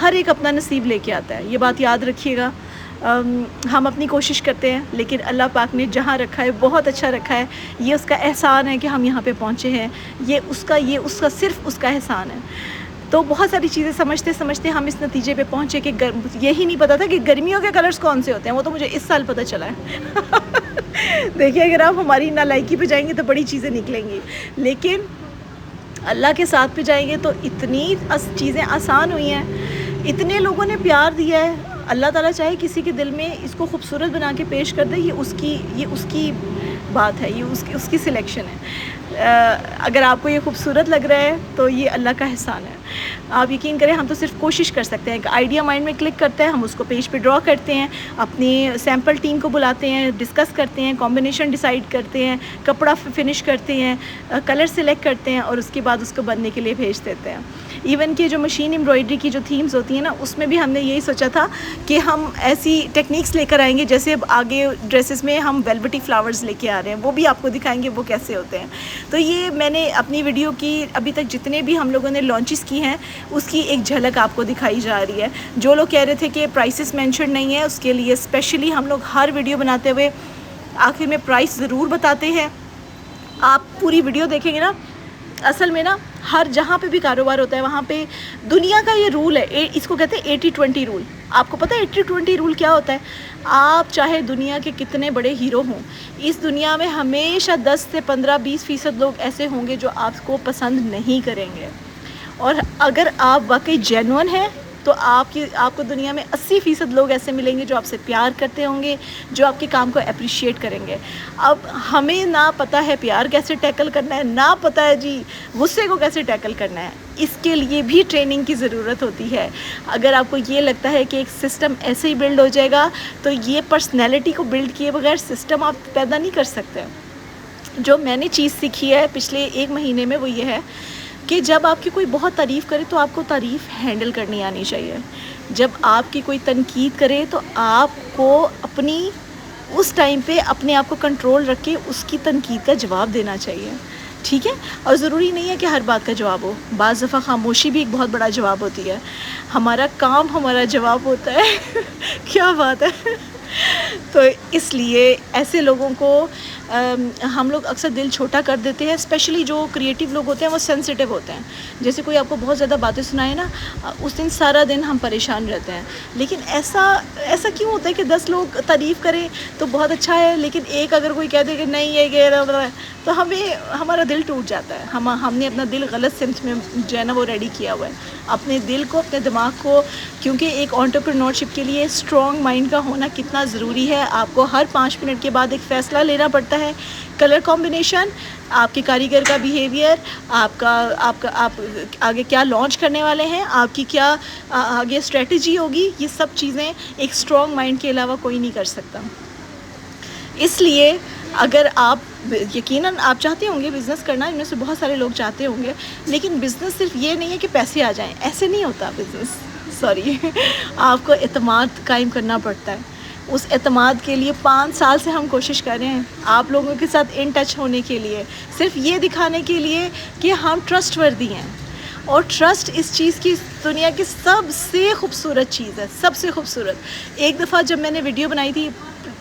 ہر ایک اپنا نصیب لے کے آتا ہے، یہ بات یاد رکھیے گا۔ ہم اپنی کوشش کرتے ہیں لیکن اللہ پاک نے جہاں رکھا ہے بہت اچھا رکھا ہے، یہ اس کا احسان ہے کہ ہم یہاں پہ پہنچے ہیں، یہ اس کا صرف اس کا احسان ہے۔ تو بہت ساری چیزیں سمجھتے سمجھتے ہم اس نتیجے پہ پہنچے کہ یہی نہیں پتا تھا کہ گرمیوں کے کلرز کون سے ہوتے ہیں، وہ تو مجھے اس سال پتہ چلا ہے۔ دیکھیے اگر آپ ہماری نالائکی پہ جائیں گے تو بڑی چیزیں نکلیں گی، لیکن اللہ کے ساتھ پہ جائیں گے تو اتنی چیزیں آسان ہوئی ہیں، اتنے لوگوں نے پیار دیا ہے۔ اللہ تعالیٰ چاہے کسی کے دل میں اس کو خوبصورت بنا کے پیش کر دے، یہ اس کی بات ہے، یہ اس کی سلیکشن ہے۔ اگر آپ کو یہ خوبصورت لگ رہا ہے تو یہ اللہ کا احسان ہے۔ آپ یقین کریں ہم تو صرف کوشش کر سکتے ہیں کہ آئیڈیا مائنڈ میں کلک کرتا ہے، ہم اس کو پیج پہ ڈرا کرتے ہیں، اپنی سیمپل ٹیم کو بلاتے ہیں، ڈسکس کرتے ہیں، کمبینیشن ڈیسائیڈ کرتے ہیں، کپڑا فنش کرتے ہیں، کلر سلیکٹ کرتے ہیں اور اس کے بعد اس کو بننے کے لیے بھیج دیتے ہیں۔ ایون کہ جو مشین امبرائڈری کی جو تھیمز ہوتی ہیں نا، اس میں بھی ہم نے یہی سوچا تھا کہ ہم ایسی ٹیکنیکس لے کر آئیں گے، جیسے اب آگے ڈریسز میں ہم ویلوٹی فلاورز لے کے آ رہے ہیں، وہ بھی آپ کو دکھائیں گے وہ کیسے ہوتے ہیں۔ تو یہ میں نے اپنی ویڈیو کی ابھی تک جتنے بھی ہم لوگوں نے لانچز کی ہیں اس کی ایک جھلک آپ کو دکھائی جا رہی ہے۔ جو لوگ کہہ رہے تھے کہ پرائسز مینشن نہیں ہے، اس کے لیے اسپیشلی ہم لوگ ہر ویڈیو بناتے ہوئے آخر میں پرائس ضرور بتاتے ہیں۔ آپ پوری ویڈیو دیکھیں گے نا، اصل میں نا ہر جہاں پہ بھی کاروبار ہوتا ہے وہاں پہ دنیا کا یہ رول ہے، اس کو کہتے ہیں 80-20 رول۔ آپ کو پتہ ہے 80-20 رول کیا ہوتا ہے؟ آپ چاہے دنیا کے کتنے بڑے ہیرو ہوں، اس دنیا میں ہمیشہ 10 سے 15-20% لوگ ایسے ہوں گے جو آپ کو پسند نہیں کریں گے، اور اگر آپ واقعی جینون ہیں تو آپ کو دنیا میں 80% لوگ ایسے ملیں گے جو آپ سے پیار کرتے ہوں گے، جو آپ کے کام کو اپریشیٹ کریں گے۔ اب ہمیں نہ پتہ ہے پیار کیسے ٹیکل کرنا ہے، نہ پتہ ہے جی غصے کو کیسے ٹیکل کرنا ہے، اس کے لیے بھی ٹریننگ کی ضرورت ہوتی ہے۔ اگر آپ کو یہ لگتا ہے کہ ایک سسٹم ایسے ہی بلڈ ہو جائے گا تو یہ پرسنالٹی کو بلڈ کیے بغیر سسٹم آپ پیدا نہیں کر سکتے۔ جو میں نے چیز سیکھی ہے پچھلے 1 مہینے میں وہ یہ ہے کہ جب آپ کی کوئی بہت تعریف کرے تو آپ کو تعریف ہینڈل کرنی آنی چاہیے۔ جب آپ کی کوئی تنقید کرے تو آپ کو اپنی اس ٹائم پہ اپنے آپ کو کنٹرول رکھ کے اس کی تنقید کا جواب دینا چاہیے، ٹھیک ہے؟ اور ضروری نہیں ہے کہ ہر بات کا جواب ہو، بعض دفعہ خاموشی بھی ایک بہت بڑا جواب ہوتی ہے۔ ہمارا کام ہمارا جواب ہوتا ہے کیا بات ہے۔ تو اس لیے ایسے لوگوں کو ہم لوگ اکثر دل چھوٹا کر دیتے ہیں، اسپیشلی جو کریٹیو لوگ ہوتے ہیں وہ سینسیٹیو ہوتے ہیں۔ جیسے کوئی آپ کو بہت زیادہ باتیں سنائے نا، اس دن سارا دن ہم پریشان رہتے ہیں۔ لیکن ایسا کیوں ہوتا ہے کہ 10 لوگ تعریف کریں تو بہت اچھا ہے، لیکن ایک اگر کوئی کہہ دے کہ نہیں یہ کہہ رہا ہے تو ہمارا دل ٹوٹ جاتا ہے۔ ہم نے اپنا دل غلط سمت میں جو ہے نا وہ ریڈی کیا ہوا ہے۔ اپنے دل کو، اپنے دماغ کو، کیونکہ ایک انٹرپرینورشپ کے لیے اسٹرانگ مائنڈ کا ہونا کتنا ضروری ہے۔ آپ کو ہر 5 منٹ کے بعد ایک فیصلہ لینا پڑتا ہے، کلر کمبینیشن، آپ کے کاریگر کا بیہیویئر، آپ آگے کیا لانچ کرنے والے ہیں، آپ کی کیا آگے اسٹریٹجی ہوگی، یہ سب چیزیں ایک اسٹرانگ مائنڈ کے علاوہ کوئی نہیں کر سکتا۔ اس لیے اگر آپ یقیناً آپ چاہتے ہوں گے بزنس کرنا، ان میں سے بہت سارے لوگ چاہتے ہوں گے، لیکن بزنس صرف یہ نہیں ہے کہ پیسے آ جائیں، ایسے نہیں ہوتا بزنس، آپ کو اعتماد قائم کرنا پڑتا ہے۔ اس اعتماد کے لیے 5 سال سے ہم کوشش کر رہے ہیں آپ لوگوں کے ساتھ ان ٹچ ہونے کے لیے، صرف یہ دکھانے کے لیے کہ ہم ٹرسٹ وردی ہیں۔ اور ٹرسٹ اس چیز کی دنیا کی سب سے خوبصورت چیز ہے، سب سے خوبصورت۔ ایک دفعہ جب میں نے ویڈیو بنائی تھی،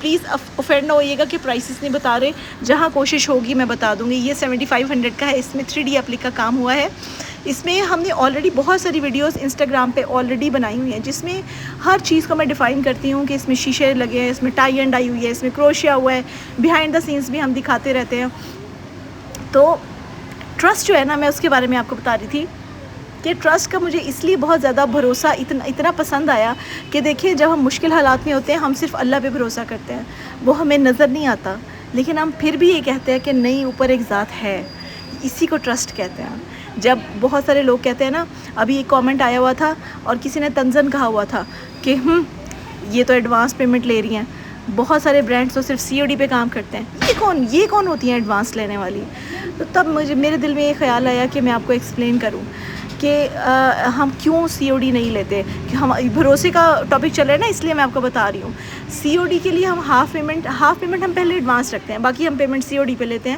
پلیز افینڈ نہ ہوئیے گا کہ پرائسز نہیں بتا رہے، جہاں کوشش ہوگی میں بتا دوں گی۔ یہ 7500 کا ہے، اس میں 3D اپلیک کا کام ہوا ہے۔ اس میں ہم نے آلریڈی بہت ساری ویڈیوز انسٹاگرام پہ آلریڈی بنائی ہوئی ہیں، جس میں ہر چیز کو میں ڈیفائن کرتی ہوں کہ اس میں شیشے لگے ہیں، اس میں ٹائی اینڈ آئی ہوئی ہے، اس میں کروشیا ہوا ہے، بیہائنڈ دا سینس بھی ہم دکھاتے رہتے ہیں۔ تو ٹرسٹ جو ہے نا، میں اس کے بارے میں آپ کو بتا رہی تھی کہ ٹرسٹ کا مجھے اس لیے بہت زیادہ بھروسہ اتنا پسند آیا کہ دیکھیں جب ہم مشکل حالات میں ہوتے ہیں ہم صرف اللہ پہ بھروسہ کرتے ہیں، وہ ہمیں نظر نہیں آتا، لیکن ہم پھر بھی یہ کہتے ہیں کہ نہیں، اوپر ایک ذات ہے، اسی کو ٹرسٹ کہتے ہیں۔ جب بہت سارے لوگ کہتے ہیں نا، ابھی ایک کامنٹ آیا ہوا تھا اور کسی نے تنزن کہا ہوا تھا کہ یہ تو ایڈوانس پیمنٹ لے رہی ہیں، بہت سارے برانڈس تو صرف COD پہ کام کرتے ہیں، یہ کون ہوتی ہیں ایڈوانس لینے والی؟ تو تب میرے دل میں یہ خیال آیا کہ میں آپ کو ایکسپلین کروں کہ ہم کیوں COD نہیں لیتے، کہ ہم بھروسے کا ٹاپک چل رہا ہے نا، اس لیے میں آپ کو بتا رہی ہوں۔ COD کے لیے ہم ہاف پیمنٹ ہم پہلے ایڈوانس رکھتے ہیں، باقی ہم پیمنٹ COD پہ لیتے ہیں۔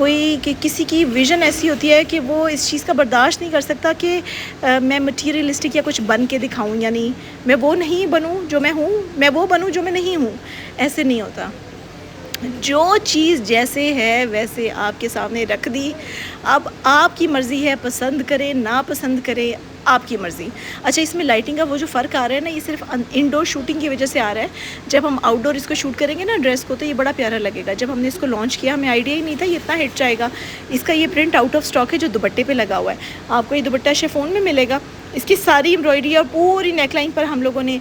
کوئی کہ کسی کی ویژن ایسی ہوتی ہے کہ وہ اس چیز کا برداشت نہیں کر سکتا کہ میں مٹیریلسٹک یا کچھ بن کے دکھاؤں، یعنی میں وہ نہیں بنوں جو میں ہوں، میں وہ بنوں جو میں نہیں ہوں. ایسے نہیں ہوتا. جو چیز جیسے ہے ویسے آپ کے سامنے رکھ دی. اب آپ کی مرضی ہے، پسند کریں نا پسند کریں، آپ کی مرضی. اچھا، اس میں لائٹنگ کا وہ جو فرق آ رہا ہے نا، یہ صرف انڈور شوٹنگ کی وجہ سے آ رہا ہے. جب ہم آؤٹ ڈور اس کو شوٹ کریں گے نا ڈریس کو، تو یہ بڑا پیارا لگے گا. جب ہم نے اس کو لانچ کیا ہمیں آئیڈیا ہی نہیں تھا یہ اتنا ہٹ جائے گا. اس کا یہ پرنٹ آؤٹ آف اسٹاک ہے جو دوپٹے پہ لگا ہوا ہے. آپ کو یہ دوپٹہ شیفون میں ملے گا. اس کی ساری ایمبرائڈری اور پوری نیک لائن پر ہم لوگوں نے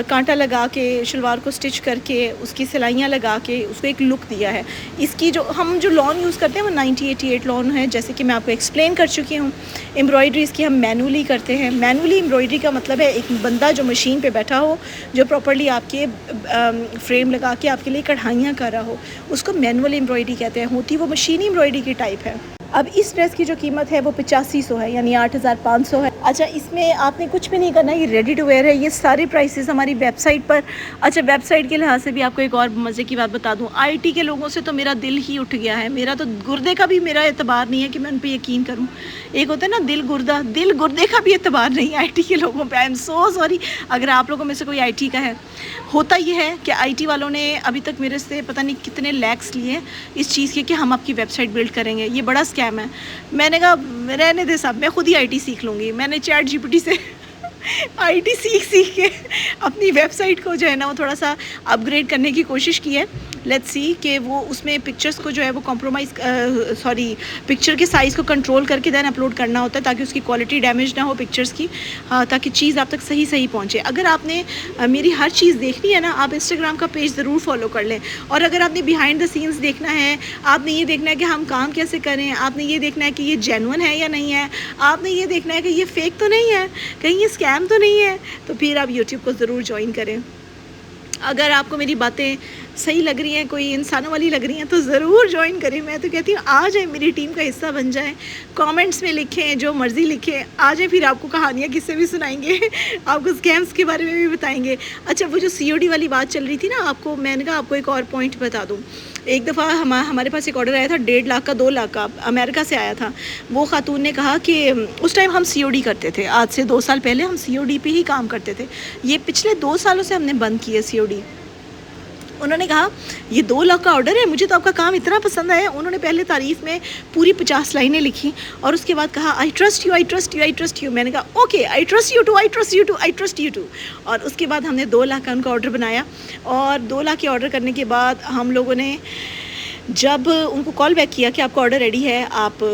کانٹا لگا کے شلوار کو سٹچ کر کے اس کی سلائیاں لگا کے اس کو ایک لک دیا ہے. اس کی ہم جو لون یوز کرتے ہیں وہ 9088 لون ہے، جیسے کہ میں آپ کو ایکسپلین کر چکی ہوں. ایمبرائڈری اس کی ہم مینولی کرتے ہیں. مینولی ایمبرائڈری کا مطلب ہے ایک بندہ جو مشین پہ بیٹھا ہو، جو پراپرلی آپ کے فریم لگا کے آپ کے لیے کڑھائیاں کر رہا ہو، اس کو مینول ایمبرائڈری کہتے ہیں. ہوتی وہ مشینی ایمبرائڈری کی ٹائپ ہے. اب اس ڈریس کی جو قیمت ہے وہ 8500 ہے، یعنی 8500 ہے. اچھا، اس میں آپ نے کچھ بھی نہیں کرنا، یہ ریڈی ٹو ویئر ہے. یہ سارے پرائسز ہماری ویب سائٹ پر. اچھا، ویب سائٹ کے لحاظ سے بھی آپ کو ایک اور مزے کی بات بتا دوں. آئی ٹی کے لوگوں سے تو میرا دل ہی اٹھ گیا ہے. میرا تو گردے کا بھی میرا اعتبار نہیں ہے کہ میں ان پہ یقین کروں. ایک ہوتا ہے نا دل گردے کا بھی اعتبار نہیں آئی ٹی کے لوگوں پہ. آئی ایم سو سوری اگر آپ لوگوں میں سے کوئی آئی ٹی کا ہے. ہوتا یہ ہے کہ آئی ٹی والوں نے ابھی تک میرے سے پتہ نہیں کتنے لیکس لیے اس چیز کے کہ ہم آپ کی ویب سائٹ بلڈ کریں گے. یہ بڑا اسکیم ہے. میں نے کہا رہنے دے صاحب، میں خود ہی آئی ٹی سیکھ لوں گی. میں نے چیٹ جی پی ٹی سے آئی ٹی سیکھ کے اپنی ویب سائٹ کو جو ہے نا وہ تھوڑا سا اپ گریڈ کرنے کی کوشش کی ہے. لیٹس سی کہ وہ اس میں پکچرز کو جو ہے وہ پکچر کے سائز کو کنٹرول کر کے دین اپلوڈ کرنا ہوتا ہے تاکہ اس کی کوالٹی ڈیمیج نہ ہو پکچرز کی، تاکہ چیز آپ تک صحیح پہنچے. اگر آپ نے میری ہر چیز دیکھنی ہے نا، آپ انسٹاگرام کا پیج ضرور فالو کر لیں. اور اگر آپ نے بیہائنڈ دا سینس دیکھنا ہے، آپ نے یہ دیکھنا ہے کہ ہم کام کیسے کریں، آپ نے یہ دیکھنا ہے کہ یہ جینون ہے یا نہیں ہے، آپ نے یہ دیکھنا ہے کہ یہ فیک تو نہیں ہے، کہیں یہ اسکیم تو نہیں ہے، تو پھر آپ یوٹیوب کو ضرور جوائن کریں. اگر آپ کو میری باتیں صحیح لگ رہی ہیں، کوئی انسانوں والی لگ رہی ہیں، تو ضرور جوائن کریں. میں تو کہتی ہوں آ جائیں، میری ٹیم کا حصہ بن جائیں. کامنٹس میں لکھیں، جو مرضی لکھیں، آ جائیں. پھر آپ کو کہانیاں کس سے بھی سنائیں گے، آپ کو اسکیمس کے بارے میں بھی بتائیں گے. اچھا، وہ جو سی او ڈی والی بات چل رہی تھی نا، آپ کو میں نے کہا آپ کو ایک اور پوائنٹ بتا دوں. ایک دفعہ ہمارے پاس ایک آرڈر آیا تھا 1.5 لاکھ کا، 2 لاکھ کا، امریکہ سے آیا تھا. وہ خاتون نے کہا کہ اس ٹائم ہم سی او ڈی کرتے تھے، آج سے 2 سال پہلے ہم سی او ڈی پہ ہی کام کرتے تھے. یہ پچھلے 2 سالوں سے ہم نے بند کی ہے سی او ڈی. انہوں نے کہا یہ 2 لاکھ کا آرڈر ہے، مجھے تو آپ کا کام اتنا پسند آیا. انہوں نے پہلے تعریف میں پوری 50 لائنیں لکھی اور اس کے بعد کہا I trust you, I trust you, I trust you. میں نے کہا okay, I trust you too, I trust you too, I trust you too. اور اس کے بعد ہم نے 2 لاکھ کا ان کا آرڈر بنایا. اور 2 لاکھ کے آرڈر کرنے کے بعد ہم لوگوں نے جب ان کو کال بیک کیا کہ آپ کا آرڈر ریڈی ہے، آپ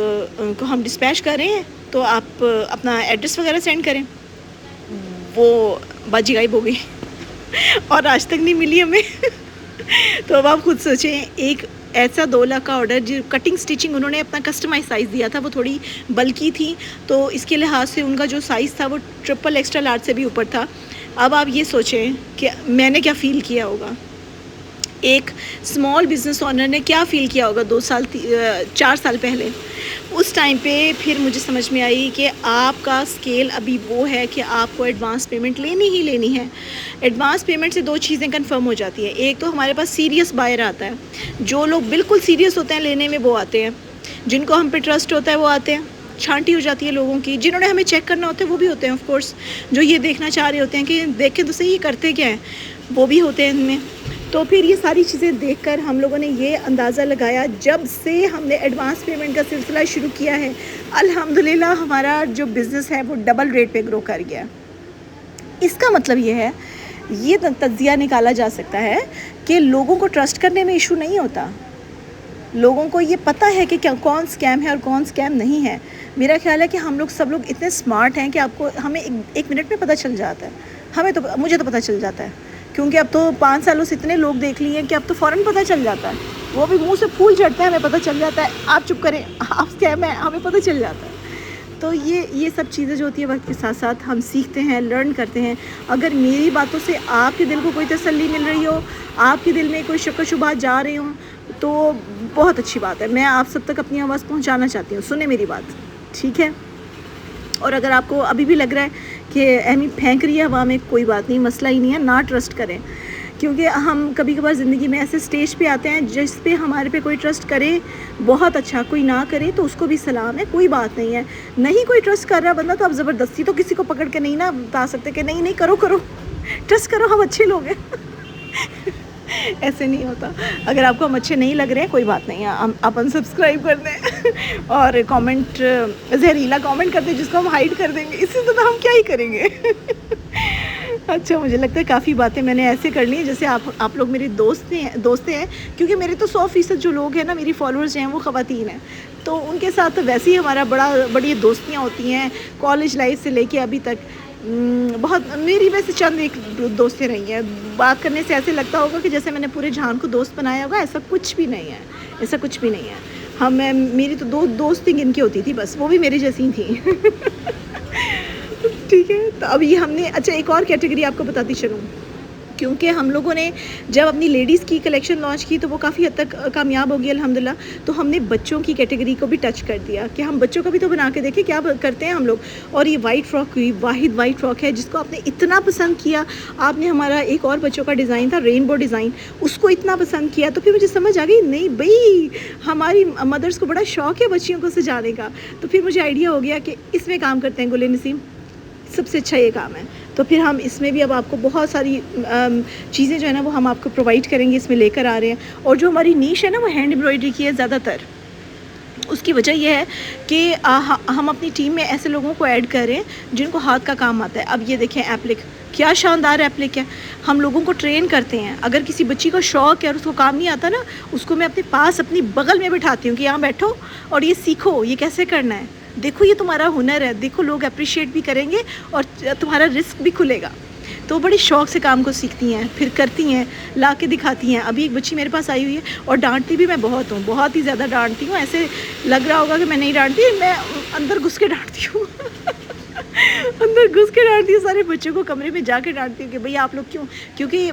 کو ہم ڈسپیچ کر رہے ہیں، تو آپ اپنا ایڈریس وغیرہ سینڈ کریں. وہ باجی غائب ہو گئی اور آج تک نہیں ملی ہمیں. تو اب آپ خود سوچیں، ایک ایسا 2 لاکھ کا آرڈر جو کٹنگ سٹیچنگ انہوں نے اپنا کسٹمائز سائز دیا تھا، وہ تھوڑی بلکی تھی، تو اس کے لحاظ سے ان کا جو سائز تھا وہ ٹرپل ایکسٹرا لارج سے بھی اوپر تھا. اب آپ یہ سوچیں کہ میں نے کیا فیل کیا ہوگا، ایک اسمال بزنس اونر نے کیا فیل کیا ہوگا 4 سال پہلے. اس ٹائم پہ پھر مجھے سمجھ میں آئی کہ آپ کا اسکیل ابھی وہ ہے کہ آپ کو ایڈوانس پیمنٹ لینی ہی لینی ہے. ایڈوانس پیمنٹ سے 2 چیزیں کنفرم ہو جاتی ہیں. ایک تو ہمارے پاس سیریس بائر آتا ہے، جو لوگ بالکل سیریس ہوتے ہیں لینے میں وہ آتے ہیں، جن کو ہم پہ ٹرسٹ ہوتا ہے وہ آتے ہیں. چھانٹی ہو جاتی ہے لوگوں کی. جنہوں نے ہمیں چیک کرنا ہوتا ہے وہ بھی ہوتے ہیں آف کورس، جو یہ دیکھنا چاہ رہے ہوتے ہیں کہ دیکھیں تو صحیح یہ کرتے کیا ہیں، وہ بھی ہوتے ہیں ان میں. تو پھر یہ ساری چیزیں دیکھ کر ہم لوگوں نے یہ اندازہ لگایا، جب سے ہم نے ایڈوانس پیمنٹ کا سلسلہ شروع کیا ہے، الحمدللہ ہمارا جو بزنس ہے وہ ڈبل ریٹ پہ گرو کر گیا. اس کا مطلب یہ ہے، یہ تجزیہ نکالا جا سکتا ہے کہ لوگوں کو ٹرسٹ کرنے میں ایشو نہیں ہوتا. لوگوں کو یہ پتہ ہے کہ کون اسکیم ہے اور کون اسکیم نہیں ہے. میرا خیال ہے کہ ہم لوگ سب لوگ اتنے اسمارٹ ہیں کہ ہمیں 1 منٹ میں پتہ چل جاتا ہے. مجھے تو پتہ چل جاتا ہے، کیونکہ اب تو 5 سالوں سے اتنے لوگ دیکھ لیے ہیں کہ اب تو فوراً پتہ چل جاتا ہے. وہ بھی منہ سے پھول جھڑتا ہے، ہمیں پتہ چل جاتا ہے. آپ چپ کریں، آپ اسکیم ہے، ہمیں پتہ چل جاتا ہے. تو یہ سب چیزیں جو ہوتی ہیں وقت کے ساتھ ساتھ ہم سیکھتے ہیں، لرن کرتے ہیں. اگر میری باتوں سے آپ کے دل کو کوئی تسلی مل رہی ہو، آپ کے دل میں کوئی شک و شبہات جا رہے ہوں، تو بہت اچھی بات ہے. میں آپ سب تک اپنی آواز پہنچانا چاہتی ہوں. سنیں میری بات، ٹھیک ہے؟ اور اگر آپ کو ابھی بھی لگ رہا ہے کہ اہمی پھینک رہی ہے ہوا میں، کوئی بات نہیں، مسئلہ ہی نہیں ہے. نہ ٹرسٹ کریں، کیونکہ ہم کبھی کبھار زندگی میں ایسے سٹیج پہ آتے ہیں جس پہ ہمارے پہ کوئی ٹرسٹ کرے بہت اچھا، کوئی نہ کرے تو اس کو بھی سلام ہے، کوئی بات نہیں ہے. نہیں کوئی ٹرسٹ کر رہا بندہ تو آپ زبردستی تو کسی کو پکڑ کے نہیں نا بتا سکتے کہ نہیں کرو ٹرسٹ کرو، ہم اچھے لوگ ہیں. ایسے نہیں ہوتا. اگر آپ کو ہم اچھے نہیں لگ رہے ہیں کوئی بات نہیں ہے، آپ انسبسکرائب کر دیں اور کامنٹ زہریلا کامنٹ کر دیں جس کو ہم ہائڈ کر دیں گے. اس سے زیادہ ہم کیا ہی کریں گے. اچھا مجھے لگتا ہے کافی باتیں میں نے ایسے کر لی ہیں جیسے آپ لوگ میری دوستیں ہیں، کیونکہ میرے تو 100% جو لوگ ہیں نا میری فالوورز ہیں وہ خواتین ہیں، تو ان کے ساتھ تو ویسے ہی ہمارا بڑی دوستیاں ہوتی ہیں کالج لائف سے لے کے ابھی تک. بہت میری ویسے چند ایک دوستیں رہی ہیں. بات کرنے سے ایسے لگتا ہوگا کہ جیسے میں نے پورے جہان کو دوست بنایا ہوگا، ایسا کچھ بھی نہیں ہے، ایسا کچھ بھی نہیں ہے. میری تو دو دوست گن کی ہوتی تھی بس، وہ بھی میری جیسی تھیں. ٹھیک ہے. تو ابھی ہم نے اچھا ایک اور کیٹیگری آپ کو بتاتی چلوں، کیونکہ ہم لوگوں نے جب اپنی لیڈیز کی کلیکشن لانچ کی تو وہ کافی حد تک کامیاب ہو گئی الحمدللہ. تو ہم نے بچوں کی کیٹیگری کو بھی ٹچ کر دیا کہ ہم بچوں کا بھی تو بنا کے دیکھیں کیا کرتے ہیں ہم لوگ. اور یہ وائٹ فراک ہوئی، واحد وائٹ فراک ہے جس کو آپ نے اتنا پسند کیا. آپ نے ہمارا ایک اور بچوں کا ڈیزائن تھا رینبو ڈیزائن، اس کو اتنا پسند کیا تو پھر مجھے سمجھ آ گئی نہیں بھائی ہماری مدرس کو بڑا شوق ہے بچیوں کو سجانے کا. تو پھر مجھے آئیڈیا ہو گیا کہ اس میں کام کرتے ہیں گل نسیم، سب سے اچھا یہ کام ہے. تو پھر ہم اس میں بھی اب آپ کو بہت ساری چیزیں جو ہے نا وہ ہم آپ کو پرووائڈ کریں گے، اس میں لے کر آ رہے ہیں. اور جو ہماری نیش ہے نا وہ ہینڈ ایمبرائڈری کی ہے زیادہ تر. اس کی وجہ یہ ہے کہ ہم اپنی ٹیم میں ایسے لوگوں کو ایڈ کر رہے ہیں جن کو ہاتھ کا کام آتا ہے. اب یہ دیکھیں ایپلک، کیا شاندار ایپلک ہے. ہم لوگوں کو ٹرین کرتے ہیں. اگر کسی بچی کو شوق ہے اور اس کو کام نہیں آتا نا، اس کو میں اپنے پاس اپنی بغل میں بٹھاتی ہوں کہ یہاں بیٹھو اور یہ سیکھو یہ کیسے کرنا ہے. دیکھو یہ تمہارا ہنر ہے، دیکھو لوگ اپریشیٹ بھی کریں گے اور تمہارا رزق بھی کھلے گا. تو بڑی شوق سے کام کو سیکھتی ہیں، پھر کرتی ہیں، لا کے دکھاتی ہیں. ابھی ایک بچی میرے پاس آئی ہوئی ہے اور ڈانٹتی بھی میں بہت ہوں، بہت ہی زیادہ ڈانٹتی ہوں. ایسے لگ رہا ہوگا کہ میں نہیں ڈانٹتی، میں اندر گھس کے ڈانٹتی ہوں. اندر گھس کے ڈانٹتی ہوں، سارے بچوں کو کمرے میں جا کے ڈانٹتی ہوں کہ بھئی آپ لوگ کیوں. کیونکہ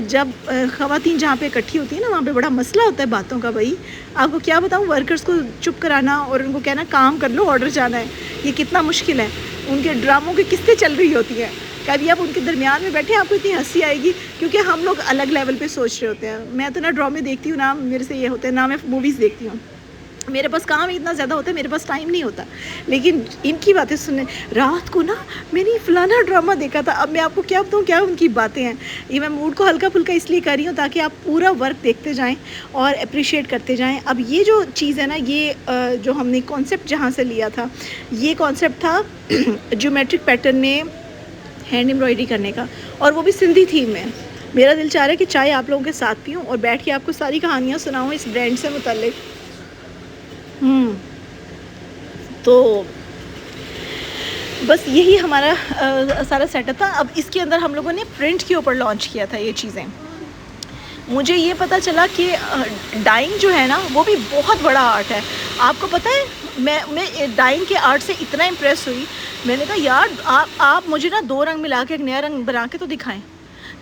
جب خواتین جہاں پہ اکٹھی ہوتی ہیں نا وہاں پہ بڑا مسئلہ ہوتا ہے باتوں کا. بھائی آپ کو کیا بتاؤں، ورکرز کو چپ کرانا اور ان کو کہنا کام کر لو، آرڈر جانا ہے، یہ کتنا مشکل ہے. ان کے ڈراموں کی قسطیں چل رہی ہوتی ہیں. کبھی آپ ان کے درمیان میں بیٹھے آپ کو اتنی ہنسی آئے گی کیونکہ ہم لوگ الگ لیول پہ سوچ رہے ہوتے ہیں. میں تو نہ ڈرامے دیکھتی ہوں، نہ میرے سے یہ ہوتا ہے، نہ میں موویز دیکھتی ہوں. میرے پاس کام اتنا زیادہ ہوتا ہے، میرے پاس ٹائم نہیں ہوتا. لیکن ان کی باتیں سننے، رات کو نا میں نے فلانا ڈرامہ دیکھا تھا. اب میں آپ کو کیا بتاؤں کیا ان کی باتیں ہیں. یہ میں موڈ کو ہلکا پھلکا اس لیے کر رہی ہوں تاکہ آپ پورا ورک دیکھتے جائیں اور اپریشیٹ کرتے جائیں. اب یہ جو چیز ہے نا، یہ جو ہم نے کانسیپٹ جہاں سے لیا تھا، یہ کانسیپٹ تھا جیومیٹرک پیٹرن میں ہینڈ ایمبرائڈری کرنے کا، اور وہ بھی سندھی تھیم میں. میرا دل چاہ رہا ہے کہ چائے آپ لوگوں کے ساتھ پیوں اور بیٹھ کے آپ کو ساری کہانیاں سناؤں اس برانڈ سے متعلق. تو بس یہی ہمارا سارا سیٹ اپ تھا. اب اس کے اندر ہم لوگوں نے پرنٹ کے اوپر لانچ کیا تھا یہ چیزیں. مجھے یہ پتہ چلا کہ ڈائنگ جو ہے نا وہ بھی بہت بڑا آرٹ ہے. آپ کو پتہ ہے میں ڈائنگ کے آرٹ سے اتنا امپریس ہوئی. میں نے کہا یار آپ مجھے نا 2 رنگ ملا کے ایک نیا رنگ بنا کے تو دکھائیں.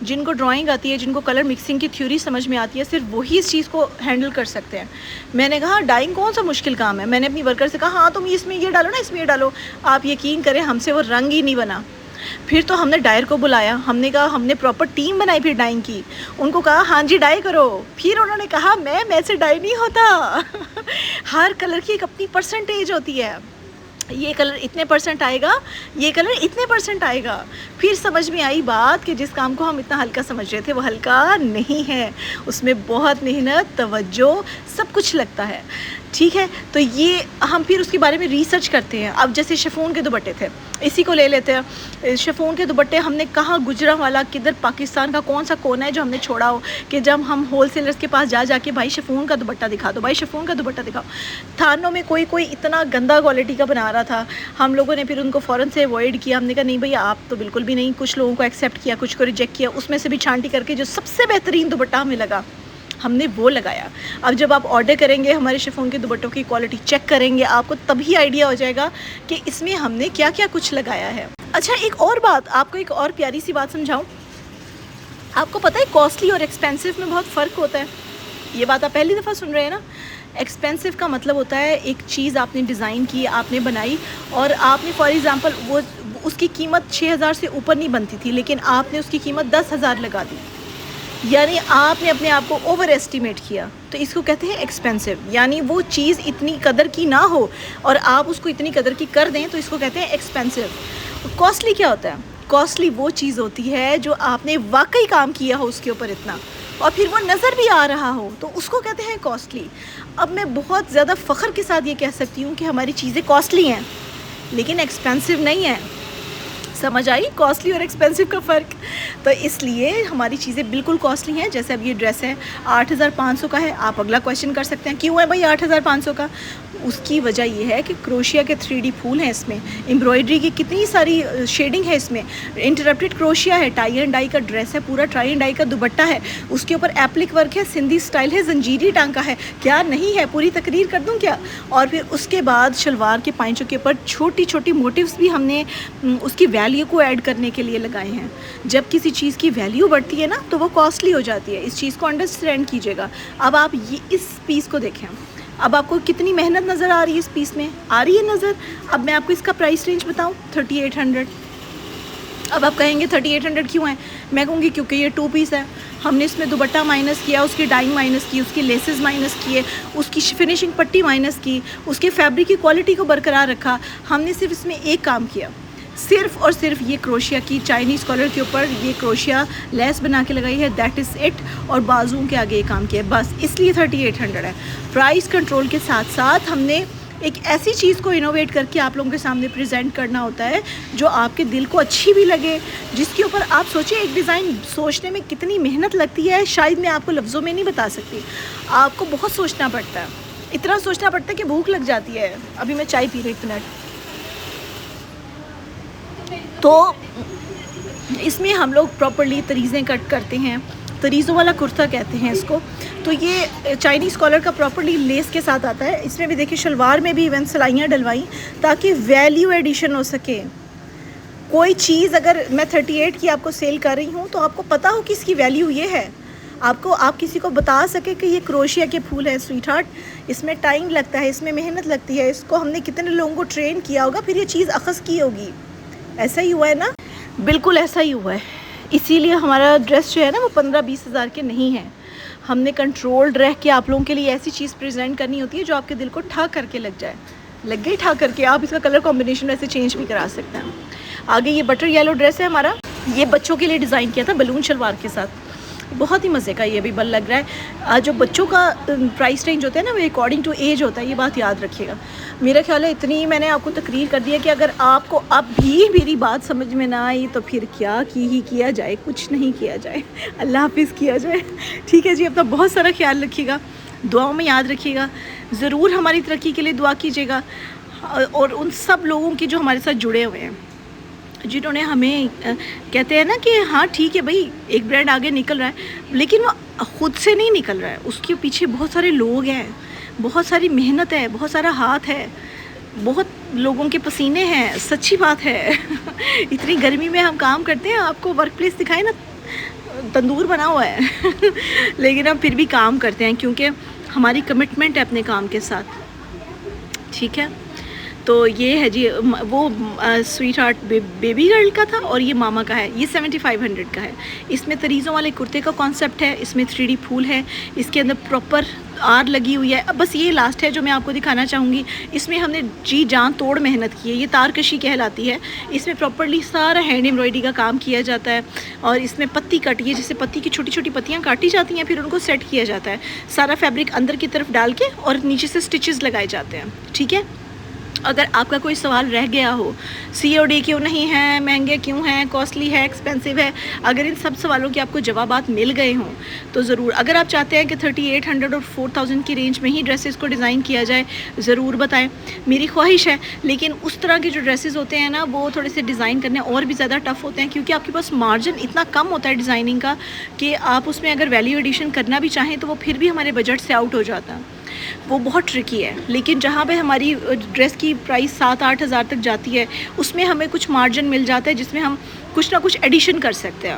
جن کو ڈرائنگ آتی ہے، جن کو کلر مکسنگ کی تھیوری سمجھ میں آتی ہے، صرف وہی اس چیز کو ہینڈل کر سکتے ہیں. میں نے کہا ڈائنگ کون سا مشکل کام ہے. میں نے اپنی ورکر سے کہا ہاں تم اس میں یہ ڈالو نا، اس میں یہ ڈالو. آپ یقین کریں ہم سے وہ رنگ ہی نہیں بنا. پھر تو ہم نے ڈائر کو بلایا، ہم نے کہا، ہم نے پراپر ٹیم بنائی پھر ڈائنگ کی. ان کو کہا ہاں جی ڈائی کرو. پھر انہوں نے کہا میں سے ڈائی نہیں ہوتا. ہر کلر کی ایک اپنی پرسنٹیج ہوتی ہے. یہ کلر اتنے پرسنٹ آئے گا، یہ کلر اتنے پرسنٹ آئے گا. پھر سمجھ میں آئی بات کہ جس کام کو ہم اتنا ہلکا سمجھ رہے تھے وہ ہلکا نہیں ہے. اس میں بہت محنت، توجہ، سب کچھ لگتا ہے. ٹھیک ہے. تو یہ ہم پھر اس کے بارے میں ریسرچ کرتے ہیں. اب جیسے شفون کے دوپٹے تھے، اسی کو لے لیتے ہیں. شفون کے دوپٹے ہم نے کہاں گجرانوالا کدھر پاکستان کا کون سا کونا ہے جو ہم نے چھوڑا ہو کہ جب ہم ہول سیلرز کے پاس جا کے بھائی شفون کا دوپٹہ دکھا دو، بھائی شفون کا دوپٹہ دکھاؤ. تھانوں میں کوئی اتنا گندا کوالٹی کا بنا رہا تھا. ہم لوگوں نے پھر ان کو فوراً سے اوائڈ کیا. ہم نے کہا نہیں بھائی آپ تو بالکل بھی نہیں. کچھ لوگوں کو ایکسیپٹ کیا، کچھ کو ریجیکٹ کیا. اس میں سے بھی چھانٹی کر کے جو سب سے بہترین دوپٹہ ہمیں لگا ہم نے وہ لگایا. اب جب آپ آرڈر کریں گے ہمارے شفون کے دوپٹوں کی کوالٹی چیک کریں گے، آپ کو تبھی آئیڈیا ہو جائے گا کہ اس میں ہم نے کیا کیا کچھ لگایا ہے. اچھا ایک اور بات آپ کو، ایک اور پیاری سی بات سمجھاؤں. آپ کو پتہ ہے کاسٹلی اور ایکسپینسو میں بہت فرق ہوتا ہے. یہ بات آپ پہلی دفعہ سن رہے ہیں نا. ایکسپینسو کا مطلب ہوتا ہے ایک چیز آپ نے ڈیزائن کی، آپ نے بنائی اور آپ نے فار ایگزامپل وہ اس کی قیمت 6,000 سے اوپر نہیں بنتی تھی، لیکن آپ نے اس کی قیمت 10,000 لگا دی. یعنی آپ نے اپنے آپ کو اوور ایسٹیمیٹ کیا، تو اس کو کہتے ہیں ایکسپینسو. یعنی وہ چیز اتنی قدر کی نہ ہو اور آپ اس کو اتنی قدر کی کر دیں، تو اس کو کہتے ہیں ایکسپینسو. کاسٹلی کیا ہوتا ہے؟ کاسٹلی وہ چیز ہوتی ہے جو آپ نے واقعی کام کیا ہو اس کے اوپر اتنا، اور پھر وہ نظر بھی آ رہا ہو، تو اس کو کہتے ہیں کاسٹلی. اب میں بہت زیادہ فخر کے ساتھ یہ کہہ سکتی ہوں کہ ہماری چیزیں کاسٹلی ہیں لیکن ایکسپینسو نہیں ہیں. سمجھ آئی کاسٹلی اور ایکسپینسو کا فرق؟ تو اس لیے ہماری چیزیں بالکل کاسٹلی ہیں. جیسے اب یہ ڈریس ہے 8,500 کا ہے. آپ اگلا کویشچن کر سکتے ہیں کیوں ہے بھائی 8,500 کا؟ اس کی وجہ یہ ہے کہ کروشیا کے 3D پھول ہیں اس میں، امبرائڈری کی کتنی ساری شیڈنگ ہے اس میں، انٹرپٹیڈ کروشیا ہے، ٹائی اینڈ ڈائی کا ڈریس ہے، پورا ٹائی اینڈ ڈائی کا دوپٹہ ہے، اس کے اوپر ایپلک ورک ہے، سندھی سٹائل ہے، زنجیری ٹانکا ہے. کیا نہیں ہے؟ پوری تقریر کر دوں کیا؟ اور پھر اس کے بعد شلوار کے پائنچوں کے اوپر چھوٹی چھوٹی موٹیوز بھی ہم نے اس کی ویلیو کو ایڈ کرنے کے لیے لگائے ہیں. جب کسی چیز کی ویلیو بڑھتی ہے نا تو وہ کاسٹلی ہو جاتی ہے. اس چیز کو انڈرسٹینڈ کیجیے گا. اب آپ یہ اس پیس کو دیکھیں، اب آپ کو کتنی محنت نظر آ رہی ہے اس پیس میں؟ آ رہی ہے نظر؟ اب میں آپ کو اس کا پرائس رینج بتاؤں 3800. اب آپ کہیں گے 3800 کیوں ہے؟ میں کہوں گی کیونکہ یہ 2 پیس ہے. ہم نے اس میں دوپٹہ مائنس کیا، اس کی ڈائنگ مائنس کی، اس کی لیسز مائنس کیے، اس کی فنیشنگ پٹی مائنس کی، اس کے فیبرک کی کوالٹی کو برقرار رکھا. ہم نے صرف اس میں ایک کام کیا، صرف اور صرف یہ کروشیا کی چائنیز کالر کے اوپر یہ کروشیا لیس بنا کے لگائی ہے، دیٹ از اٹ. اور بازوؤں کے آگے یہ کام کیا ہے بس، اس لیے 3800 ہے. پرائس کنٹرول کے ساتھ ساتھ ہم نے ایک ایسی چیز کو انوویٹ کر کے آپ لوگوں کے سامنے پریزنٹ کرنا ہوتا ہے جو آپ کے دل کو اچھی بھی لگے، جس کے اوپر آپ سوچیں. ایک ڈیزائن سوچنے میں کتنی محنت لگتی ہے، شاید میں آپ کو لفظوں میں نہیں بتا سکتی. آپ کو بہت سوچنا پڑتا ہے، اتنا سوچنا پڑتا ہے کہ بھوک لگ جاتی ہے. ابھی میں چائے پی رہی 1 منٹ. تو اس میں ہم لوگ پراپرلی تریزیں کٹ کرتے ہیں، تریزوں والا کرتا کہتے ہیں اس کو. تو یہ چائنیز کالر کا پراپرلی لیس کے ساتھ آتا ہے. اس میں بھی دیکھیں شلوار میں بھی ایون سلائیاں ڈلوائیں تاکہ ویلیو ایڈیشن ہو سکے. کوئی چیز اگر میں 38 کی آپ کو سیل کر رہی ہوں تو آپ کو پتہ ہو کہ اس کی ویلیو یہ ہے، آپ کسی کو بتا سکے کہ یہ کروشیا کے پھول ہے سویٹ ہارٹ، اس میں ٹائم لگتا ہے، اس میں محنت لگتی ہے، اس کو ہم نے کتنے لوگوں کو ٹرین کیا ہوگا، پھر یہ چیز اخذ کی ہوگی. ایسا ہی ہوا ہے نا؟ بالکل ایسا ہی ہوا ہے. اسی لیے ہمارا ڈریس جو ہے نا وہ 15-20 ہزار کے نہیں ہیں. ہم نے کنٹرولڈ رہ کے آپ لوگوں کے لیے ایسی چیز پریزنٹ کرنی ہوتی ہے جو آپ کے دل کو ٹھا کر کے لگ جائے. لگ گئی ٹھا کر کے؟ آپ اس کا کلر کمبینیشن ویسے چینج بھی کرا سکتے ہیں. آگے یہ بٹر یلو ڈریس ہے ہمارا، یہ بچوں کے لیے ڈیزائن کیا تھا بلون شلوار کے ساتھ. بہت ہی مزے کا یہ بھی بل لگ رہا ہے. جو بچوں کا پرائس رینج ہوتا ہے نا وہ اکارڈنگ ٹو ایج ہوتا ہے، یہ بات یاد رکھیے گا. میرا خیال ہے اتنی میں نے آپ کو تقریر کر دی ہے کہ اگر آپ کو اب بھی میری بات سمجھ میں نہ آئی تو پھر کیا جائے، کچھ نہیں کیا جائے. اللہ حافظ کیا جائے. ٹھیک ہے جی، اپنا بہت سارا خیال رکھیے گا، دعاؤں میں یاد رکھیے گا، ضرور ہماری ترقی کے لیے دعا کیجیے گا. اور ان سب لوگوں کی جو ہمارے ساتھ جڑے ہوئے ہیں، جنہوں نے ہمیں کہتے ہیں نا کہ ہاں ٹھیک ہے بھائی ایک برانڈ آگے نکل رہا ہے لیکن وہ خود سے نہیں نکل رہا ہے، اس کے پیچھے بہت سارے لوگ ہیں، بہت ساری محنت ہے، بہت سارا ہاتھ ہے، بہت لوگوں کے پسینے ہیں. سچی بات ہے. اتنی گرمی میں ہم کام کرتے ہیں، آپ کو ورک پلیس دکھائے نا تندور بنا ہوا ہے لیکن ہم پھر بھی کام کرتے ہیں کیونکہ ہماری کمٹمنٹ ہے اپنے کام کے ساتھ. ٹھیک ہے، تو یہ ہے جی وہ سویٹ ہارٹ بیبی گرل کا تھا اور یہ ماما کا ہے، یہ 7500 کا ہے. اس میں تریزوں والے کرتے کا کانسیپٹ ہے، اس میں 3D پھول ہے، اس کے اندر پراپر آر لگی ہوئی ہے. اب بس یہ لاسٹ ہے جو میں آپ کو دکھانا چاہوں گی. اس میں ہم نے جی جان توڑ محنت کی ہے، یہ تار کشی کہلاتی ہے. اس میں پراپرلی سارا ہینڈ ایمبرائڈری کا کام کیا جاتا ہے اور اس میں پتی کٹی ہے، جیسے پتی کی چھوٹی چھوٹی پتیاں کاٹی جاتی ہیں پھر ان کو سیٹ کیا جاتا ہے. سارا فیبرک اندر کی طرف ڈال کے اور نیچے سے سٹچز لگائے جاتے ہیں. ٹھیک ہے، اگر آپ کا کوئی سوال رہ گیا ہو COD کیوں نہیں ہے، مہنگے کیوں ہیں، کاسٹلی ہے، ایکسپینسو ہے، اگر ان سب سوالوں کے آپ کو جوابات مل گئے ہوں تو ضرور، اگر آپ چاہتے ہیں کہ 3800 اور 4000 کی رینج میں ہی ڈریسز کو ڈیزائن کیا جائے ضرور بتائیں، میری خواہش ہے. لیکن اس طرح کے جو ڈریسز ہوتے ہیں نا وہ تھوڑے سے ڈیزائن کرنے اور بھی زیادہ ٹف ہوتے ہیں کیونکہ آپ کے پاس مارجن اتنا کم ہوتا ہے ڈیزائننگ کا کہ آپ اس میں اگر ویلیو ایڈیشن کرنا بھی چاہیں تو وہ پھر بھی ہمارے بجٹ سے آؤٹ ہو جاتا ہے. وہ بہت ٹرکی ہے. لیکن جہاں پہ ہماری ڈریس کی پرائس 7-8 ہزار تک جاتی ہے اس میں ہمیں کچھ مارجن مل جاتا ہے جس میں ہم کچھ نہ کچھ ایڈیشن کر سکتے ہیں.